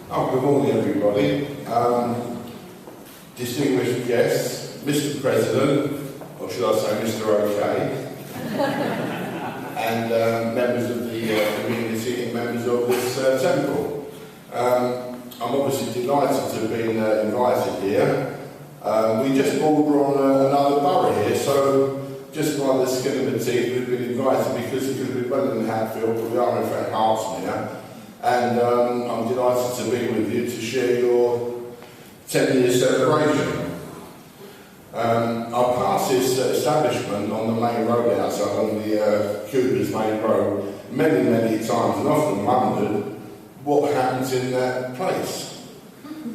Oh, good morning, everybody. Distinguished guests, Mr. President, or should I say Mr. OK, and members of the community and members of this temple. I'm obviously delighted to have been invited here. We just border on another borough here, so just by the skin of the teeth we've been invited because it could have been better than Hatfield, but we are in fact Hertfordshire. And I'm delighted to be with you to share your 10-year celebration. I passed this establishment on the main road outside, on the Cubans main road, many times, and often wondered what happens in that place.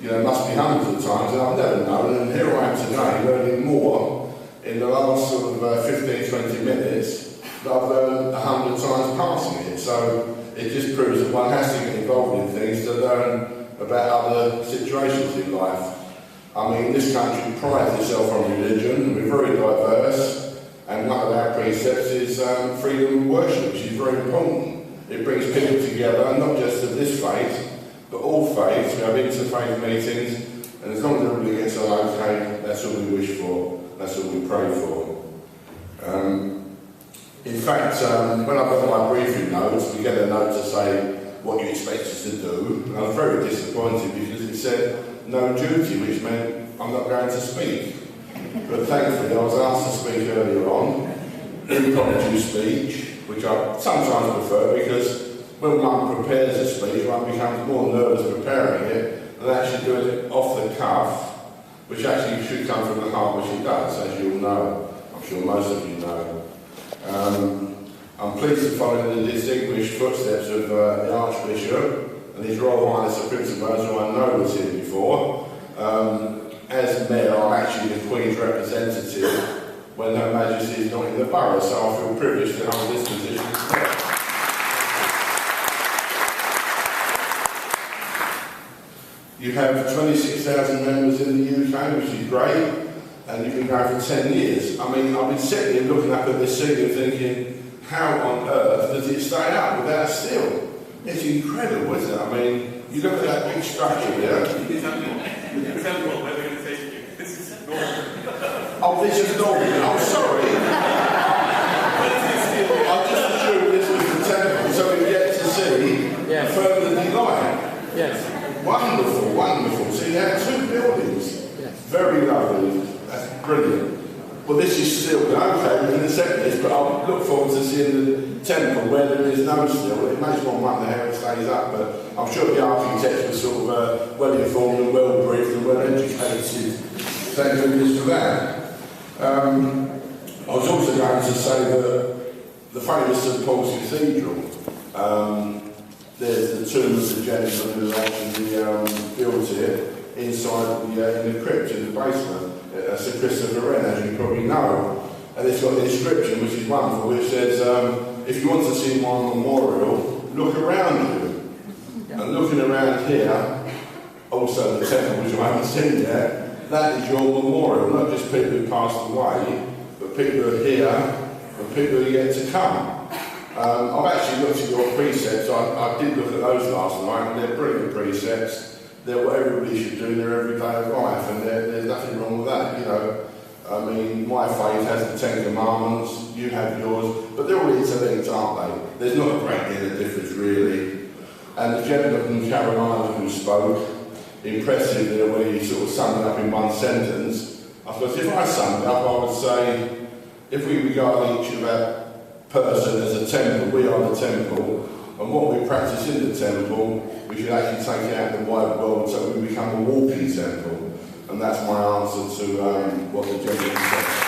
You know, it must be hundreds of times, and I've never known, and here I am today learning more in the last sort of 15-20 minutes that I've learned 100 times passing it. So it just proves that one has to get involved in things to learn about other situations in life. I mean, this country prides itself on religion, we're very diverse, and one of our precepts is freedom of worship, which is very important. It brings people together, not just of this faith, but all faiths. We have interfaith meetings, and as long as everybody gets on okay, that's all we wish for, that's all we pray for. In fact, when I got my briefing notes, we get a note to say what you expect us to do. And I was very disappointed because it said no duty, which meant I'm not going to speak. But thankfully, I was asked to speak earlier on, impromptu speech, which I sometimes prefer because when one prepares a speech, one becomes more nervous preparing it than actually doing it off the cuff, which actually should come from the heart, which it does, as you all know. I'm sure most of you know. I'm pleased to follow in the distinguished footsteps of the Archbishop and His Royal Highness the Prince of Wales, who I know was here before. As Mayor, I'm actually the Queen's representative when Her Majesty is not in the borough, so I feel privileged to hold this position instead. You have 26,000 members in the UK, which is great. And you've been going for 10 years. I mean, I've been sitting here looking up at this ceiling thinking, how on earth does it stay up without steel? It's incredible, isn't it? I mean, you look at that big structure there. Example, where they're going to take you. This is normal. Oh, this is normal. I'm sorry. I just assumed this was the temple, so we get to see further delight. Yes. Wonderful, wonderful. See, there are two buildings. Yes. Very lovely. That's brilliant. Well, this is still okay, we're going to set this, but I look forward to seeing the temple where there is no steel. It makes one wonder how it stays up, but I'm sure the architects were sort of well informed and well briefed and well educated. Thank goodness for that. I was also going to say that the famous St Paul's Cathedral, there's the tomb of the gentleman who actually built it inside in the crypt in the basement. Sir Christopher Wren, as you probably know, and it's got the inscription, which is wonderful, which says, if you want to see my memorial, look around you. And looking around here, also the temple, which I haven't seen yet, that is your memorial, not just people who passed away, but people who are here and people who are yet to come. I've actually looked at your precepts. I did look at those last night, and they're brilliant precepts. They're what everybody should do in their everyday life, and there's nothing wrong with that, you know. I mean, my faith has the Ten Commandments, you have yours, but they're all interlinked, aren't they? There's not a great deal of difference, really. And the gentleman from Carolina who spoke, impressively, when he sort of summed it up in one sentence, I suppose if I summed it up, I would say, if we regard each of our person as a temple, we are the temple, and what we practice in the temple, we should actually take it out in the wide world so we become a walking temple. And that's my answer to what the gentleman said.